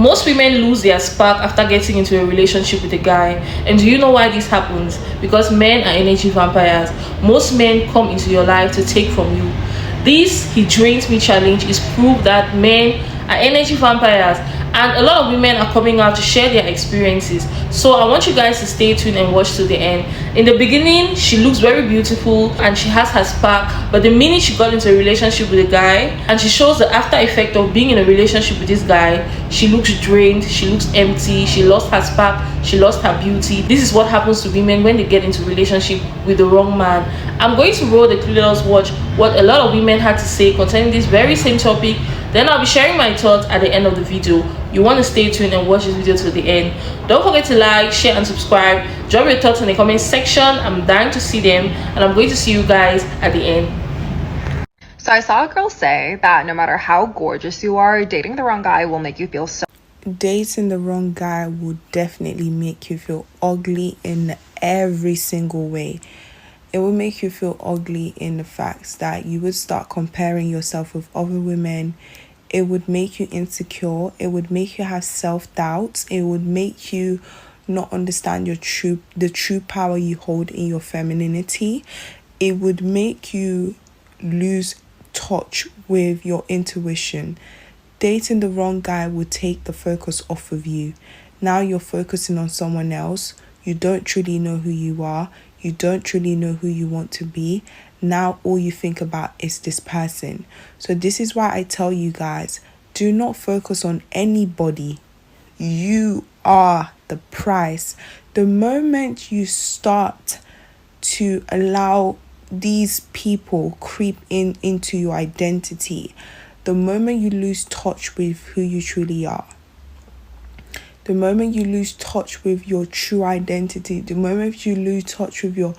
Most women lose their spark after getting into a relationship with a guy. And do you know why this happens? Because men are energy vampires. Most men come into your life to take from you. This "he drains me" challenge is proof that men are energy vampires, and a lot of women are coming out to share their experiences. So I want you guys to stay tuned and watch to the end. In the beginning, she looks very beautiful and she has her spark, but the minute she got into a relationship with a guy and she shows the after effect of being in a relationship with this guy, she looks drained, she looks empty, she lost her spark, she lost her beauty. This is what happens to women when they get into a relationship with the wrong man. I'm going to roll the clip. Let us watch what a lot of women had to say concerning this very same topic. Then I'll be sharing my thoughts at the end of the video. You want to stay tuned and watch this video to the end. Don't forget to like, share and subscribe. Drop your thoughts in the comment section. I'm dying to see them, and I'm going to see you guys at the end. So I saw a girl say that no matter how gorgeous you are, dating the wrong guy will make you feel so... Dating the wrong guy will definitely make you feel ugly in every single way. It will make you feel ugly in the fact that you would start comparing yourself with other women. It would make you insecure. It would make you have self-doubt. It would make you not understand the true power you hold in your femininity. It would make you lose touch with your intuition. Dating the wrong guy will take the focus off of you. Now you're focusing on someone else. You don't truly know who you are. You don't truly know who you want to be. Now all you think about is this person. So this is why I tell you guys, do not focus on anybody. You are the prize. The moment you start to allow these people creep into your identity, the moment you lose touch with who you truly are, the moment you lose touch with your true identity, the moment you lose touch with your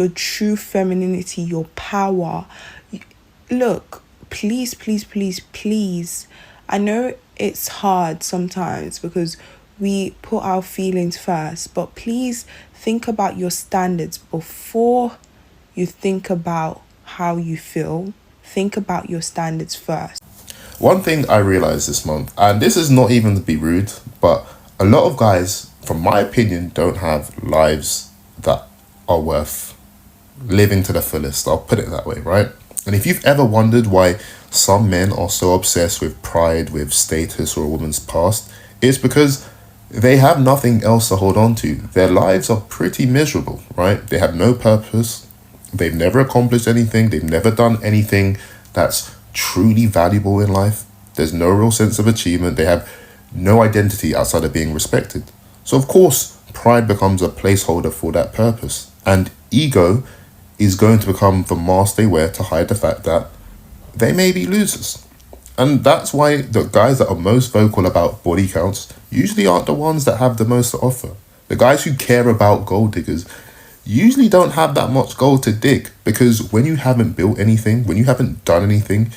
true femininity, your power, look, please, I know it's hard sometimes because we put our feelings first, but please think about your standards before you think about how you feel. Think about your standards first. One thing I realized this month, and this is not even to be rude, but a lot of guys, from my opinion, don't have lives that are worth living to the fullest. I'll put it that way, right? And if you've ever wondered why some men are so obsessed with pride, with status, or a woman's past, it's because they have nothing else to hold on to. Their lives are pretty miserable, right? They have no purpose. They've never accomplished anything. They've never done anything that's truly valuable in life. There's no real sense of achievement. They have no identity outside of being respected. So of course, pride becomes a placeholder for that purpose. And ego is going to become the mask they wear to hide the fact that they may be losers. And that's why the guys that are most vocal about body counts usually aren't the ones that have the most to offer. The guys who care about gold diggers usually don't have that much gold to dig, because when you haven't built anything, when you haven't done anything,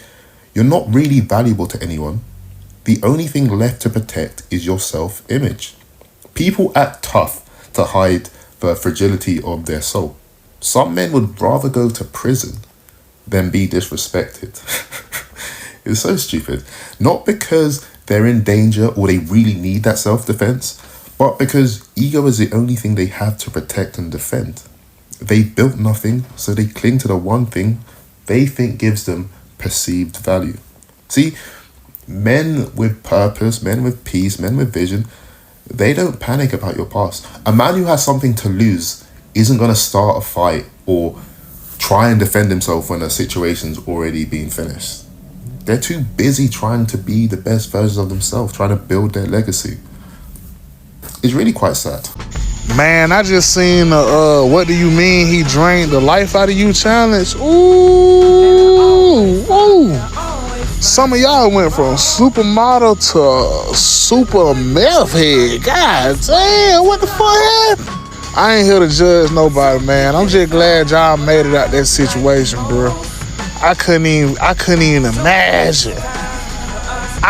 you're not really valuable to anyone. The only thing left to protect is your self-image. People act tough to hide the fragility of their soul. Some men would rather go to prison than be disrespected. It's so stupid. Not because they're in danger or they really need that self-defense, but because ego is the only thing they have to protect and defend. They built nothing, so they cling to the one thing they think gives them perceived value. See, men with purpose, men with peace, men with vision, they don't panic about your past. A man who has something to lose isn't going to start a fight or try and defend himself when a situation's already been finished. They're too busy trying to be the best versions of themselves, trying to build their legacy. It's really quite sad. Man, I just seen what do you mean he drained the life out of you challenge. Ooh. Some of y'all went from supermodel to super meth head. God damn, what the fuck happened? I ain't here to judge nobody, man. I'm just glad y'all made it out that situation, bro. I couldn't even imagine.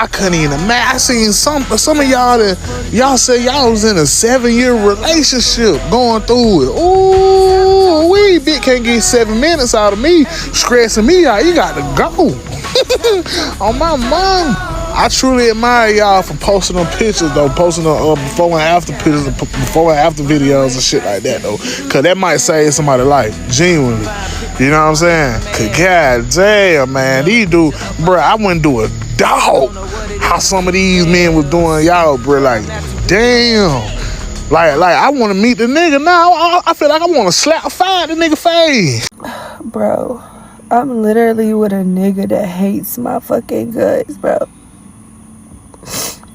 I seen some of y'all say y'all was in a 7-year relationship going through it. Ooh, we bitch can't get 7 minutes out of me, stressing me out. You got to go. On my mom, I truly admire y'all for posting them pictures though, posting the before and after pictures, before and after videos and shit like that though, cause that might save somebody's life, genuinely. You know what I'm saying? Cause god damn, man, these dudes, bro, I wouldn't do a dog how some of these men was doing y'all, bro. Like, damn. Like I want to meet the nigga now. I feel like I want to slap the nigga face. Bro, I'm literally with a nigga that hates my fucking guts, bro.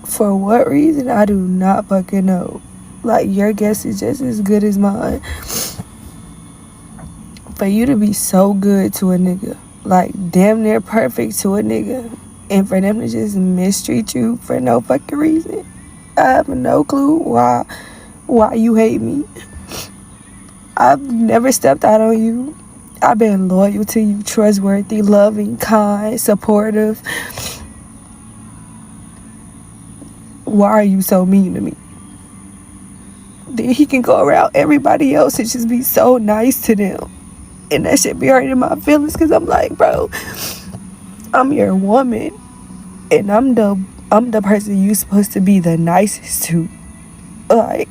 For what reason, I do not fucking know. Like, your guess is just as good as mine. For you to be so good to a nigga, like damn near perfect to a nigga, and for them to just mistreat you for no fucking reason. I have no clue why you hate me. I've never stepped out on you. I've been loyal to you, trustworthy, loving, kind, supportive. Why are you so mean to me? Then he can go around everybody else and just be so nice to them. And that shit be hurting my feelings, because I'm like, bro, I'm your woman. And I'm the person you supposed to be the nicest to. Like,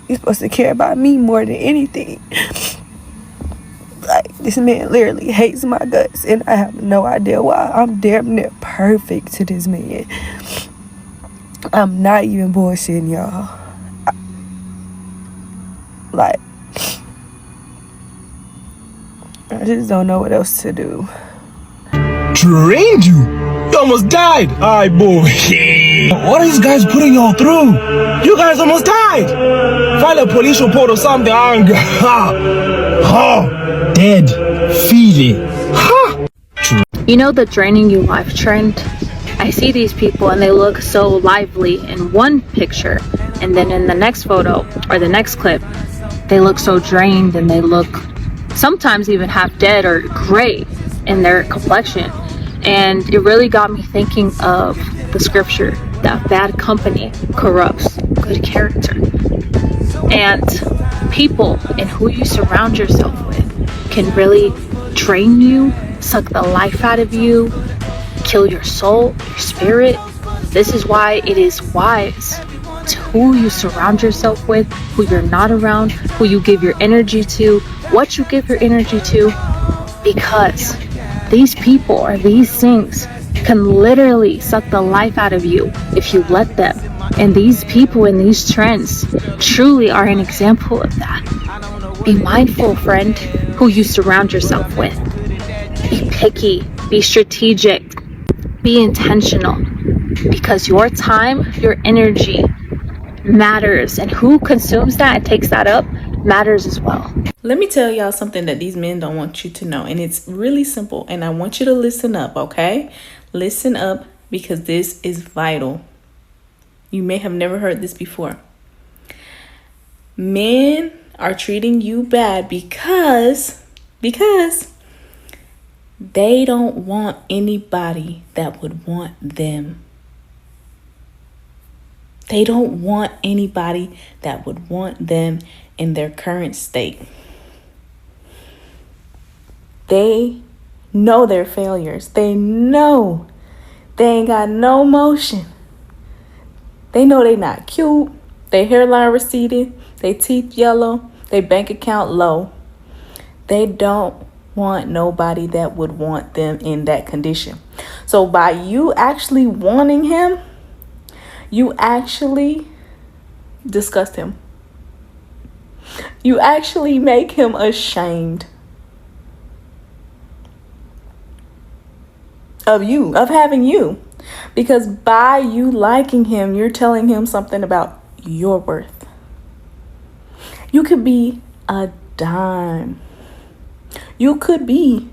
you're supposed to care about me more than anything. Like, this man literally hates my guts, and I have no idea why. I'm damn near perfect to this man. I'm not even bullshitting, y'all. Like, I just don't know what else to do. Drained you? You almost died. Alright, boy. What are these guys putting y'all through? You guys almost died. File a police report or something. Dead. Fiji. You know the draining you life trend? I see these people and they look so lively in one picture, and then in the next photo or the next clip, they look so drained and they look sometimes even half dead or gray in their complexion. And it really got me thinking of the scripture that bad company corrupts good character. And people and who you surround yourself with can really drain you, suck the life out of you, kill your soul, your spirit. This is why it is wise to who you surround yourself with, who you're not around, who you give your energy to, what you give your energy to, because these people or these things can literally suck the life out of you if you let them. And these people and these trends truly are an example of that. Be mindful, friend, who you surround yourself with. Be picky, be strategic, be intentional, because your time, your energy matters, and who consumes that and takes that up matters as well. Let me tell y'all something that these men don't want you to know, and it's really simple, and I want you to listen up, okay? Listen up, because this is vital. You may have never heard this before. Men are treating you bad because they don't want anybody that would want them. They don't want anybody that would want them in their current state. They know their failures. They know they ain't got no motion. They know they not cute. Their hairline receded. Their teeth yellow. Their bank account low. They don't want nobody that would want them in that condition. So by you actually wanting him, you actually disgust him. You actually make him ashamed of you, of having you. Because by you liking him, you're telling him something about your worth. You could be a dime. You could be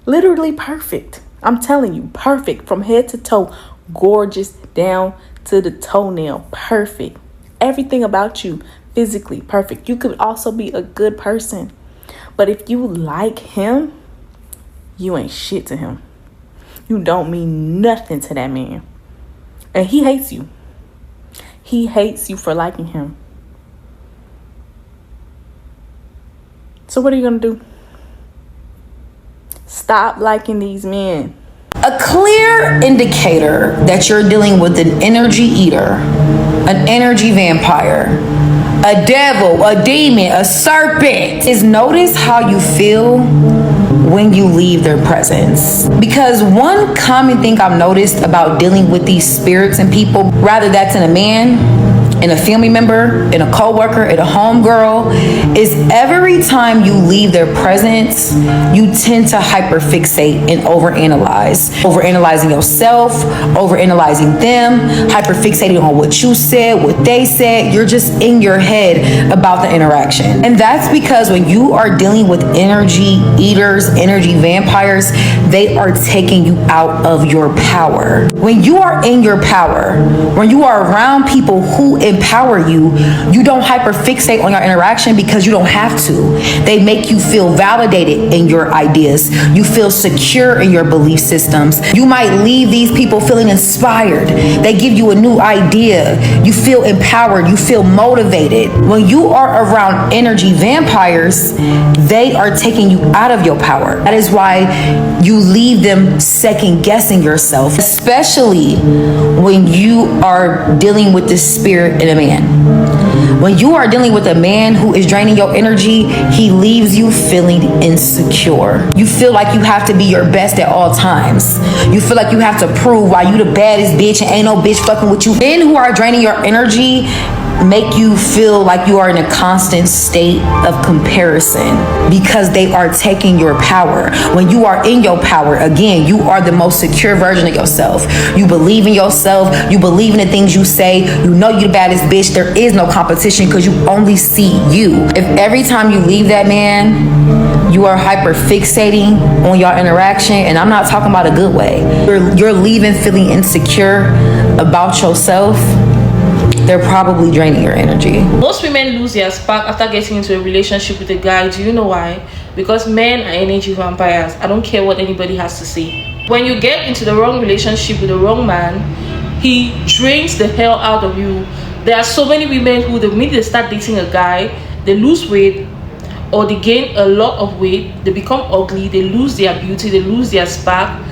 literally perfect. I'm telling you, perfect from head to toe, gorgeous down to the toenail, perfect. Everything about you physically perfect. You could also be a good person. But if you like him, you ain't shit to him. You don't mean nothing to that man. And he hates you. He hates you for liking him. So what are you going to do? Stop liking these men. A clear indicator that you're dealing with an energy eater, an energy vampire, a devil, a demon, a serpent, is notice how you feel when you leave their presence. Because one common thing I've noticed about dealing with these spirits and people, rather that's in a man, in a family member, in a co-worker, in a homegirl, is every time you leave their presence, you tend to hyperfixate and overanalyze. Overanalyzing yourself, overanalyzing them, hyperfixating on what you said, what they said. You're just in your head about the interaction. And that's because when you are dealing with energy eaters, energy vampires, they are taking you out of your power. When you are in your power, when you are around people who empower you, you don't hyperfixate on your interaction because you don't have to. They make you feel validated in your ideas. You feel secure in your belief systems. You might leave these people feeling inspired. They give you a new idea. You feel empowered. You feel motivated. When you are around energy vampires, they are taking you out of your power. That is why you leave them second guessing yourself, especially when you are dealing with the spirit in a man. When you are dealing with a man who is draining your energy, he leaves you feeling insecure. You feel like you have to be your best at all times. You feel like you have to prove why you the baddest bitch and ain't no bitch fucking with you. Men who are draining your energy make you feel like you are in a constant state of comparison because they are taking your power. When you are in your power, again, you are the most secure version of yourself. You believe in yourself. You believe in the things you say. You know you're the baddest bitch. There is no competition because you only see you. If every time you leave that man, you are hyper fixating on your interaction, and I'm not talking about a good way. You're leaving feeling insecure about yourself. They're probably draining your energy. Most women lose their spark after getting into a relationship with a guy. Do you know why? Because men are energy vampires. I don't care what anybody has to say. When you get into the wrong relationship with the wrong man, he drains the hell out of you. There are so many women who, the minute they start dating a guy, they lose weight or they gain a lot of weight, they become ugly, they lose their beauty, they lose their spark.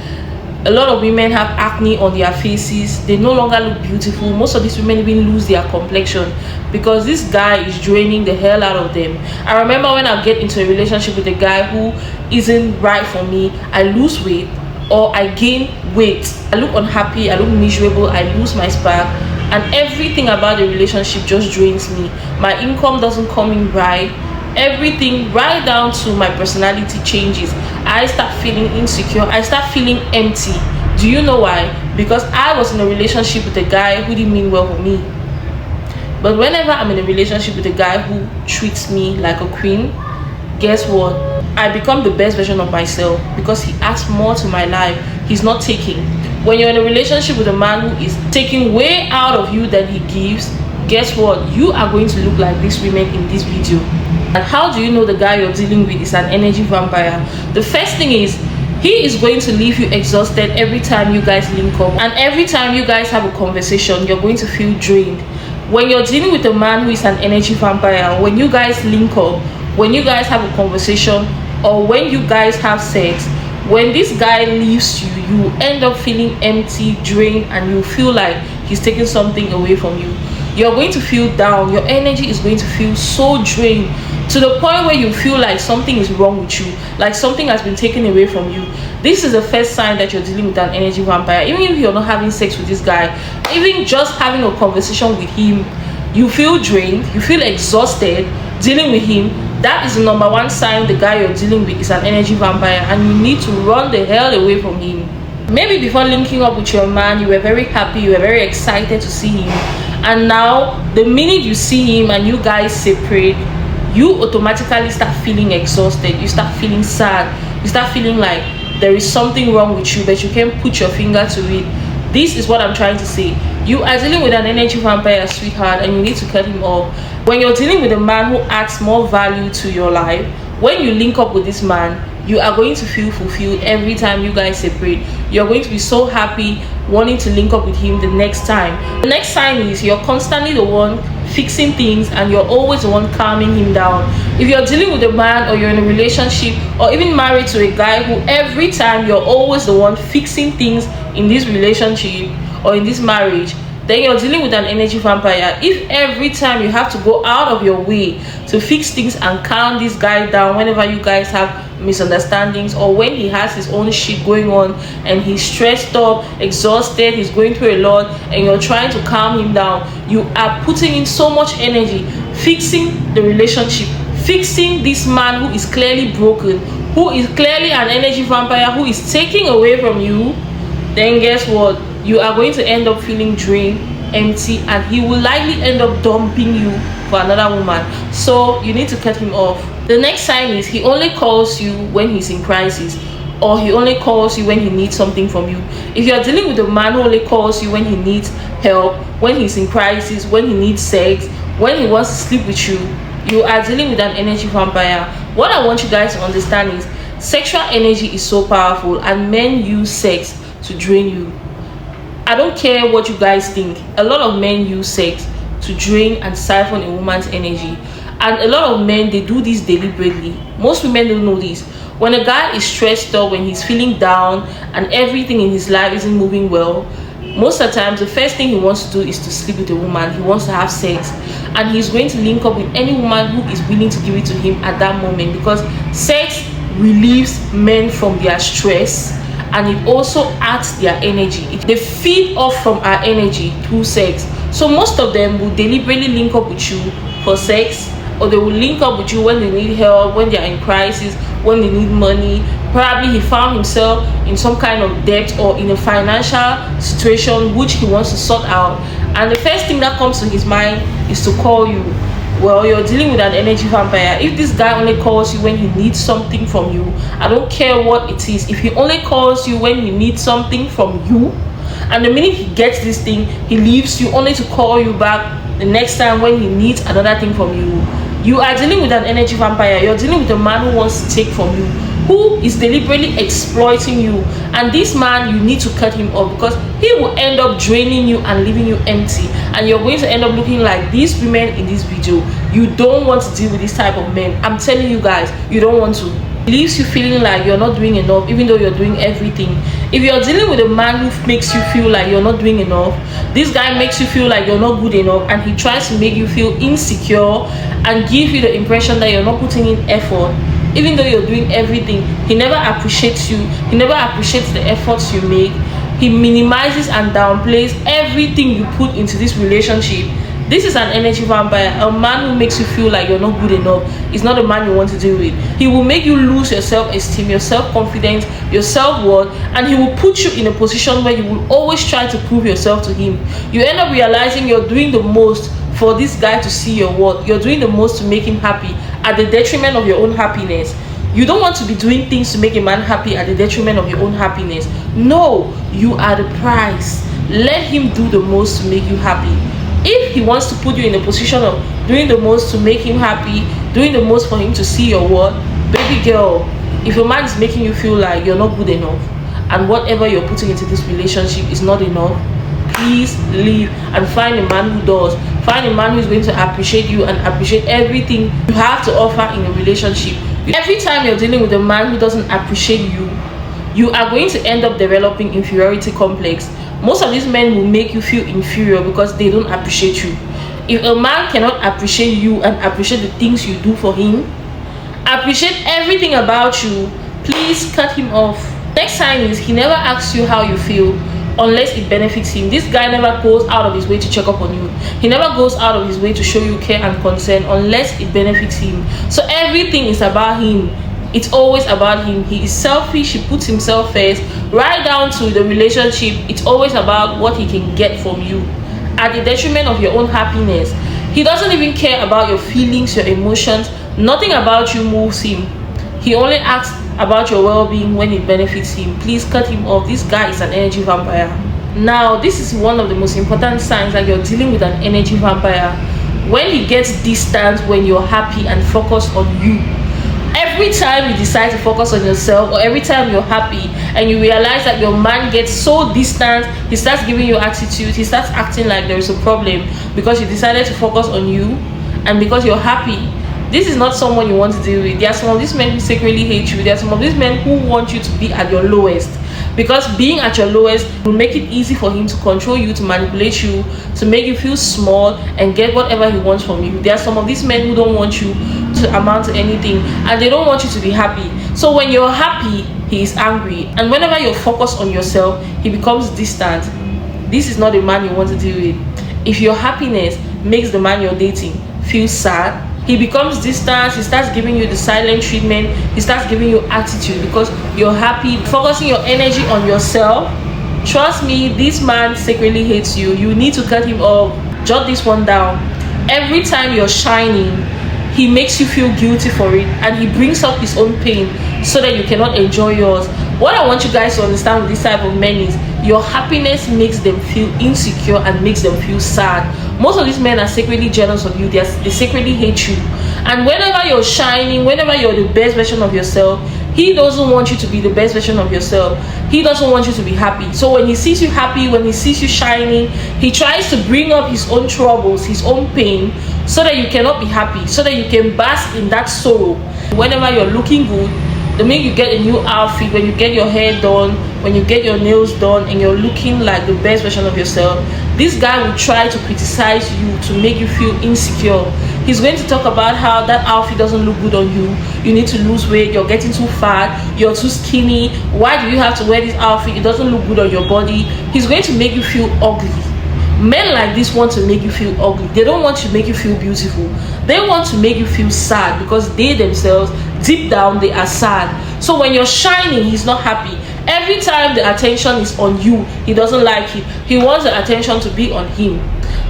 A lot of women have acne on their faces. They no longer look beautiful. Most of these women even lose their complexion because this guy is draining the hell out of them. I remember when I get into a relationship with a guy who isn't right for me, I lose weight or I gain weight. I look unhappy, I look miserable, I lose my spark, and everything about the relationship just drains me. My income doesn't come in right. Everything right down to my personality changes. I start feeling insecure. I start feeling empty. Do you know why? Because I was in a relationship with a guy who didn't mean well for me. But whenever I'm in a relationship with a guy who treats me like a queen, guess what? I become the best version of myself because he adds more to my life. He's not taking. When you're in a relationship with a man who is taking way out of you than he gives, guess what? You are going to look like these women in this video. And how do you know the guy you're dealing with is an energy vampire? The first thing is, he is going to leave you exhausted every time you guys link up. And every time you guys have a conversation, you're going to feel drained. When you're dealing with a man who is an energy vampire, when you guys link up, when you guys have a conversation, or when you guys have sex, when this guy leaves you, you end up feeling empty, drained, and you feel like he's taking something away from you. You're going to feel down. Your energy is going to feel so drained to the point where you feel like something is wrong with you, like something has been taken away from you. This is the first sign that you're dealing with an energy vampire. Even if you're not having sex with this guy, even just having a conversation with him, you feel drained, you feel exhausted dealing with him. That is the number one sign the guy you're dealing with is an energy vampire, and you need to run the hell away from him. Maybe before linking up with your man, you were very happy, you were very excited to see him, and now the minute you see him and you guys separate, you automatically start feeling exhausted, you start feeling sad, you start feeling like there is something wrong with you, but you can't put your finger to it. This is what I'm trying to say. You are dealing with an energy vampire, sweetheart, and you need to cut him off. When you're dealing with a man who adds more value to your life, when you link up with this man, you are going to feel fulfilled every time you guys separate. You're going to be so happy wanting to link up with him the next time. The next sign is you're constantly the one fixing things, and you're always the one calming him down. If you're dealing with a man, or you're in a relationship, or even married to a guy who every time you're always the one fixing things in this relationship or in this marriage, then you're dealing with an energy vampire. If every time you have to go out of your way to fix things and calm this guy down whenever you guys have misunderstandings, or when he has his own shit going on and he's stressed up, exhausted, he's going through a lot, and you're trying to calm him down, you are putting in so much energy fixing the relationship, fixing this man who is clearly broken, who is clearly an energy vampire, who is taking away from you. Then guess what? You are going to end up feeling drained, empty, and he will likely end up dumping you for another woman. So you need to cut him off. The next sign is he only calls you when he's in crisis, or he only calls you when he needs something from you. If you're dealing with a man who only calls you when he needs help, when he's in crisis, when he needs sex, when he wants to sleep with you, you are dealing with an energy vampire. What I want you guys to understand is sexual energy is so powerful, and men use sex to drain you. I don't care what you guys think. A lot of men use sex to drain and siphon a woman's energy, and a lot of men, they do this deliberately. Most women don't know this. When a guy is stressed up, when he's feeling down and everything in his life isn't moving well, most of the times the first thing he wants to do is to sleep with a woman. He wants to have sex, and he's going to link up with any woman who is willing to give it to him at that moment, because sex relieves men from their stress, and it also adds their energy. They feed off from our energy through sex. So most of them will deliberately link up with you for sex, or they will link up with you when they need help, when they are in crisis, when they need money. Probably he found himself in some kind of debt or in a financial situation which he wants to sort out, and the first thing that comes to his mind is to call you. Well, you're dealing with an energy vampire. If this guy only calls you when he needs something from you, I don't care what it is. If he only calls you when he needs something from you, and the minute he gets this thing, he leaves you only to call you back the next time when he needs another thing from you, you are dealing with an energy vampire. You're dealing with a man who wants to take from you, who is deliberately exploiting you. And this man, you need to cut him off, because he will end up draining you and leaving you empty, and you're going to end up looking like these women in this video. You don't want to deal with this type of men. I'm telling you guys, you don't want to. It leaves you feeling like you're not doing enough, even though you're doing everything. If you're dealing with a man who makes you feel like you're not doing enough, this guy makes you feel like you're not good enough, and he tries to make you feel insecure and give you the impression that you're not putting in effort, even though you're doing everything. He never appreciates you. He never appreciates the efforts you make. He minimizes and downplays everything you put into this relationship. This is an energy vampire. A man who makes you feel like you're not good enough is not a man you want to deal with. He will make you lose your self-esteem, your self-confidence, your self-worth, and he will put you in a position where you will always try to prove yourself to him. You end up realizing you're doing the most for this guy to see your worth. You're doing the most to make him happy at the detriment of your own happiness. You don't want to be doing things to make a man happy at the detriment of your own happiness. No, you are the prize. Let him do the most to make you happy. If he wants to put you in a position of doing the most to make him happy, doing the most for him to see your worth, baby girl, if a man is making you feel like you're not good enough and whatever you're putting into this relationship is not enough, please leave and find a man who does. Find a man who is going to appreciate you and appreciate everything you have to offer in a relationship. Every time you're dealing with a man who doesn't appreciate you, you are going to end up developing inferiority complex. Most of these men will make you feel inferior because they don't appreciate you. If a man cannot appreciate you and appreciate the things you do for him, appreciate everything about you, please cut him off. Next sign is he never asks you how you feel unless it benefits him. This guy never goes out of his way to check up on you. He never goes out of his way to show you care and concern unless it benefits him. So everything is about him. It's always about him. He is selfish. He puts himself first. Right down to the relationship, it's always about what he can get from you at the detriment of your own happiness. He doesn't even care about your feelings, your emotions. Nothing about you moves him. He only asks about your well-being when it benefits him. Please cut him off. This guy is an energy vampire. Now, this is one of the most important signs that you're dealing with an energy vampire. When he gets distant when you're happy and focused on you. Every Every time you decide to focus on yourself, or every time you're happy and you realize that your man gets so distant, he starts giving you attitude, he starts acting like there is a problem because you decided to focus on you and because you're happy. This is not someone you want to deal with. There are some of these men who secretly hate you. There are some of these men who want you to be at your lowest, because being at your lowest will make it easy for him to control you, to manipulate you, to make you feel small and get whatever he wants from you. There are some of these men who don't want you to amount to anything, and they don't want you to be happy. So when you're happy, he is angry, and whenever you're focused on yourself, he becomes distant. This is not a man you want to deal with. If your happiness makes the man you're dating feel sad, he becomes distant, he starts giving you the silent treatment, he starts giving you attitude because you're happy, focusing your energy on yourself. Trust me, this man secretly hates you. You need to cut him off. Jot this one down. Every time you're shining, he makes you feel guilty for it, and he brings up his own pain so that you cannot enjoy yours. What I want you guys to understand with this type of men is your happiness makes them feel insecure and makes them feel sad. Most of these men are secretly jealous of you. They secretly hate you, and whenever you're shining, whenever you're the best version of yourself, he doesn't want you to be the best version of yourself. He doesn't want you to be happy. So when he sees you happy, when he sees you shining, he tries to bring up his own troubles, his own pain, so that you cannot be happy, so that you can bask in that sorrow. Whenever you're looking good, the minute you get a new outfit, when you get your hair done, when you get your nails done, and you're looking like the best version of yourself, this guy will try to criticize you to make you feel insecure. He's going to talk about how that outfit doesn't look good on you. You need to lose weight, you're getting too fat, you're too skinny, why do you have to wear this outfit, it doesn't look good on your body. He's going to make you feel ugly. Men like this want to make you feel ugly. They don't want to make you feel beautiful. They want to make you feel sad, because they themselves, deep down, they are sad. So when you're shining, he's not happy. Every time the attention is on you, he doesn't like it. He wants the attention to be on him.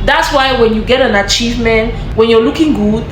That's why when you get an achievement, when you're looking good,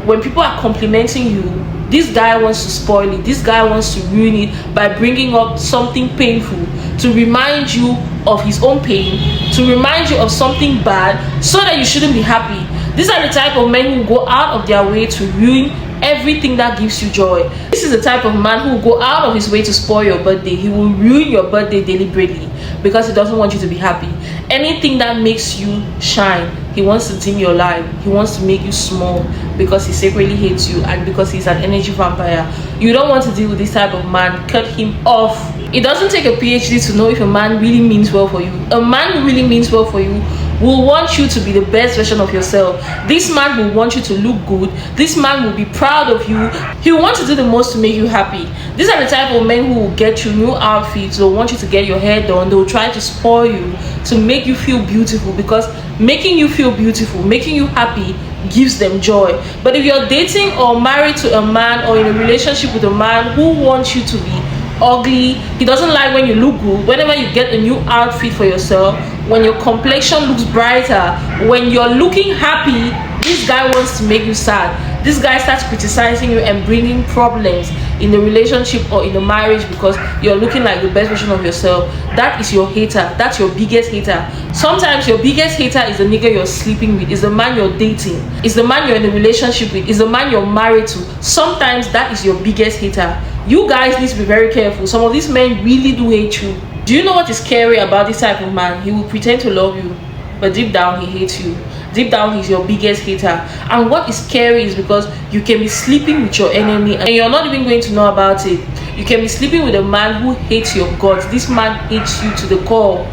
when people are complimenting you, this guy wants to spoil it. This guy wants to ruin it by bringing up something painful to remind you of his own pain, to remind you of something bad, so that you shouldn't be happy. These are the type of men who go out of their way to ruin everything that gives you joy. This is the type of man who will go out of his way to spoil your birthday. He will ruin your birthday deliberately because he doesn't want you to be happy. Anything that makes you shine, he wants to dim your light. He wants to make you small because he secretly hates you, and because he's an energy vampire. You don't want to deal with this type of man. Cut him off. It doesn't take a PhD to know if a man really means well for you. A man who really means well for you will want you to be the best version of yourself. This man will want you to look good. This man will be proud of you. He will want to do the most to make you happy. These are the type of men who will get you new outfits. They'll want you to get your hair done. They'll try to spoil you to make you feel beautiful, because making you feel beautiful, making you happy, gives them joy. But if you're dating or married to a man, or in a relationship with a man who wants you to be ugly, he doesn't like when you look good, whenever you get a new outfit for yourself, when your complexion looks brighter, when you're looking happy, this guy wants to make you sad. This guy starts criticizing you and bringing problems in the relationship or in the marriage because you're looking like the best version of yourself. That is your hater. That's your biggest hater. Sometimes your biggest hater is the nigga you're sleeping with, is the man you're dating, is the man you're in a relationship with, is the man you're married to. Sometimes that is your biggest hater. You guys need to be very careful. Some of these men really do hate you. Do you know what is scary about this type of man? He will pretend to love you, but deep down he hates you. Deep down he's your biggest hater. And what is scary is because you can be sleeping with your enemy and you're not even going to know about it. You can be sleeping with a man who hates your guts. This man hates you to the core,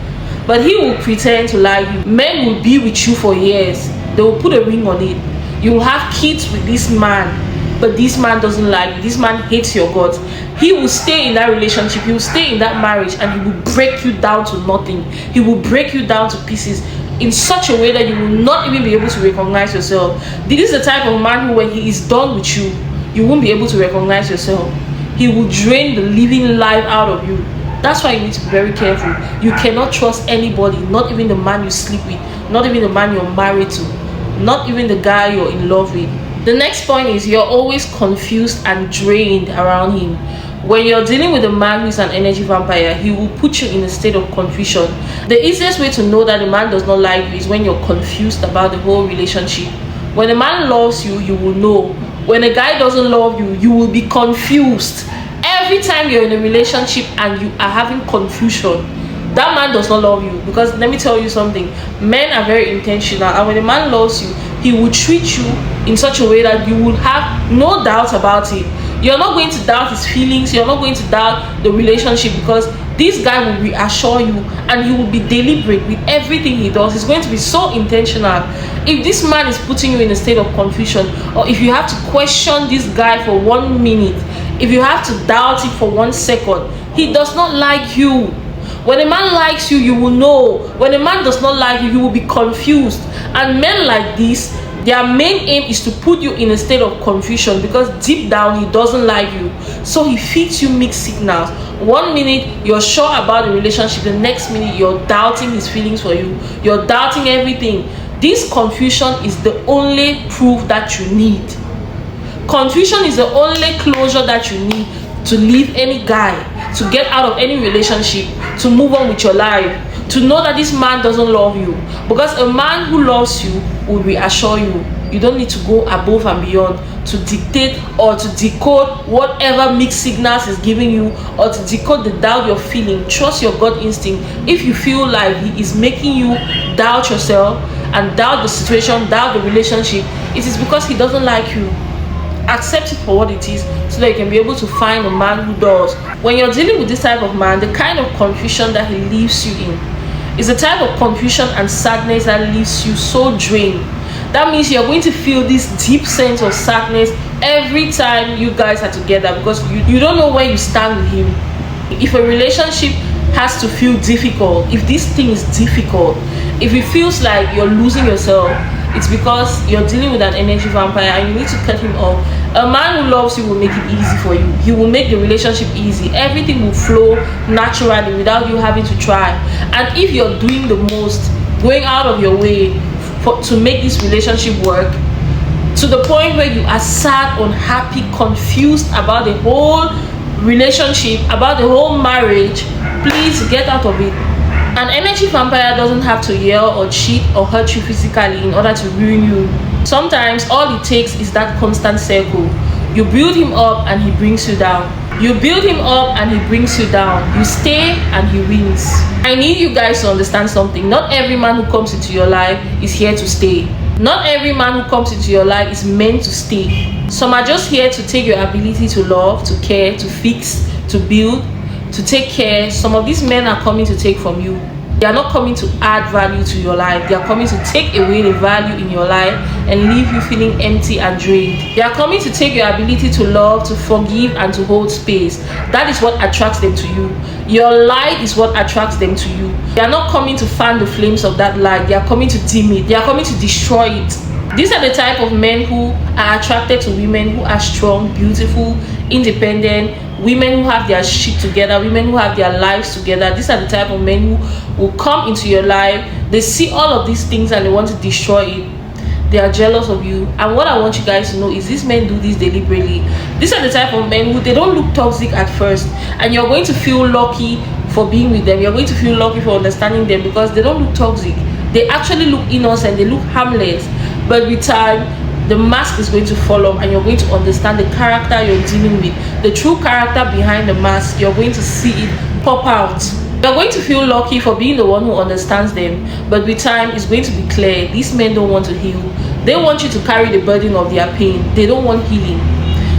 but he will pretend to like you. Men will be with you for years. They will put a ring on it. You will have kids with this man, but this man doesn't like you. This man hates your guts. He will stay in that relationship, he will stay in that marriage, and he will break you down to nothing. He will break you down to pieces in such a way that you will not even be able to recognize yourself. This is the type of man who, when he is done with you, you won't be able to recognize yourself. He will drain the living life out of you. That's why you need to be very careful. You cannot trust anybody, not even the man you sleep with, not even the man you're married to, not even the guy you're in love with. The next point is you're always confused and drained around him. When you're dealing with a man who's an energy vampire, he will put you in a state of confusion. The easiest way to know that the man does not like you is when you're confused about the whole relationship. When a man loves you, you will know. When a guy doesn't love you, you will be confused. Every time you're in a relationship and you are having confusion, that man does not love you. Because let me tell you something, men are very intentional, and when a man loves you, he will treat you in such a way that you will have no doubt about it. You're not going to doubt his feelings, you're not going to doubt the relationship, because this guy will reassure you, and he will be deliberate with everything he does. He's going to be so intentional. If this man is putting you in a state of confusion, or if you have to question this guy for 1 minute, if you have to doubt it for 1 second, he does not like you. When a man likes you, you will know. When a man does not like you, you will be confused. And men like this, their main aim is to put you in a state of confusion, because deep down he doesn't like you. So he feeds you mixed signals. 1 minute you're sure about the relationship, the next minute you're doubting his feelings for you, you're doubting everything. This confusion is the only proof that you need. Confusion is the only closure that you need to leave any guy, to get out of any relationship, to move on with your life, to know that this man doesn't love you. Because a man who loves you will reassure you. You don't need to go above and beyond to dictate or to decode whatever mixed signals is giving you, or to decode the doubt you're feeling. Trust your gut instinct. If you feel like he is making you doubt yourself and doubt the situation, doubt the relationship, it is because he doesn't like you. Accept it for what it is, so that you can be able to find a man who does. When you're dealing with this type of man, the kind of confusion that he leaves you in is a type of confusion and sadness that leaves you so drained. That means you're going to feel this deep sense of sadness every time you guys are together, because you don't know where you stand with him. If a relationship has to feel difficult, if this thing is difficult, if it feels like you're losing yourself, it's because you're dealing with an energy vampire, and you need to cut him off. A man who loves you will make it easy for you. He will make the relationship easy. Everything will flow naturally without you having to try. And if you're doing the most, going out of your way to make this relationship work, to the point where you are sad, unhappy, confused about the whole relationship, about the whole marriage, please get out of it. An energy vampire doesn't have to yell or cheat or hurt you physically in order to ruin you. Sometimes all it takes is that constant circle. You build him up and he brings you down. You build him up and he brings you down. You stay and he wins. I need you guys to understand something. Not every man who comes into your life is here to stay. Not every man who comes into your life is meant to stay. Some are just here to take your ability to love, to care, to fix, to build, to take care. Some of these men are coming to take from you. They are not coming to add value to your life. They are coming to take away the value in your life and leave you feeling empty and drained. They are coming to take your ability to love, to forgive, and to hold space. That is what attracts them to you. Your light is what attracts them to you. They are not coming to fan the flames of that light. They are coming to dim it. They are coming to destroy it. These are the type of men who are attracted to women who are strong, beautiful, independent, women who have their shit together, women who have their lives together. These are the type of men who will come into your life. They see all of these things and they want to destroy it. They are jealous of you. And what I want you guys to know is these men do this deliberately. These are the type of men who, they don't look toxic at first, and you're going to feel lucky for being with them. You're going to feel lucky for understanding them, because they don't look toxic. They actually look innocent. They look harmless. But with time, the mask is going to fall off, and you're going to understand the character you're dealing with. The true character behind the mask, you're going to see it pop out. You're going to feel lucky for being the one who understands them, but with time, it's going to be clear. These men don't want to heal. They want you to carry the burden of their pain. They don't want healing.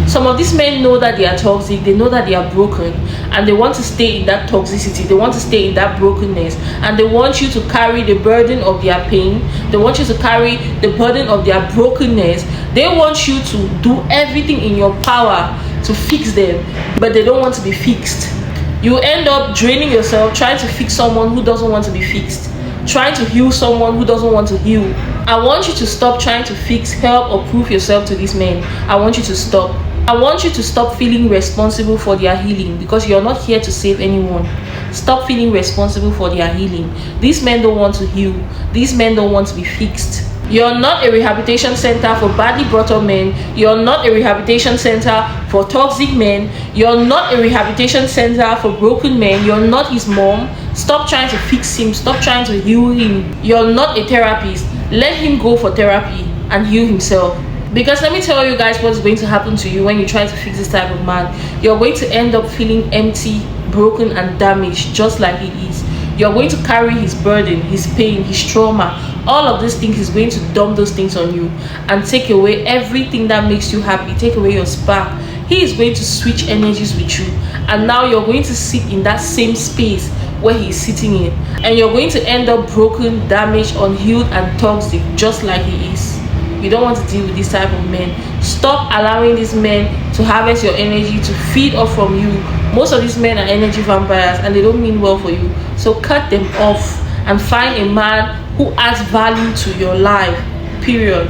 Some of these men know that they are toxic, they know that they are broken, and they want to stay in that toxicity, they want to stay in that brokenness, and they want you to carry the burden of their pain. They want you to carry the burden of their brokenness. They want you to do everything in your power to fix them, but they don't want to be fixed. You end up draining yourself trying to fix someone who doesn't want to be fixed, trying to heal someone who doesn't want to heal. I want you to stop trying to fix, help, or prove yourself to these men. I want you to stop. I want you to stop feeling responsible for their healing, because you're not here to save anyone. Stop feeling responsible for their healing. These men don't want to heal. These men don't want to be fixed. You're not a rehabilitation center for badly brought up men. You're not a rehabilitation center for toxic men. You're not a rehabilitation center for broken men. You're not his mom. Stop trying to fix him. Stop trying to heal him. You're not a therapist. Let him go for therapy and heal himself. Because let me tell you guys what's going to happen to you when you try to fix this type of man. You're going to end up feeling empty, broken and damaged, just like he is. You're going to carry his burden, his pain, his trauma, all of these things. He's going to dump those things on you and take away everything that makes you happy, take away your spark. He is going to switch energies with you, and now you're going to sit in that same space where he's sitting in, and you're going to end up broken, damaged, unhealed and toxic, just like he is. You don't want to deal with this type of men. Stop allowing these men to harvest your energy, to feed off from you. Most of these men are energy vampires and they don't mean well for you. So cut them off and find a man who adds value to your life, period.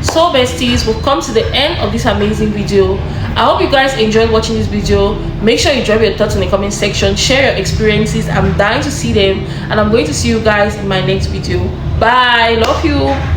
So besties, we've come to the end of this amazing video. I hope you guys enjoyed watching this video. Make sure you drop your thoughts in the comment section, share your experiences. I'm dying to see them, and I'm going to see you guys in my next video. Bye, love you.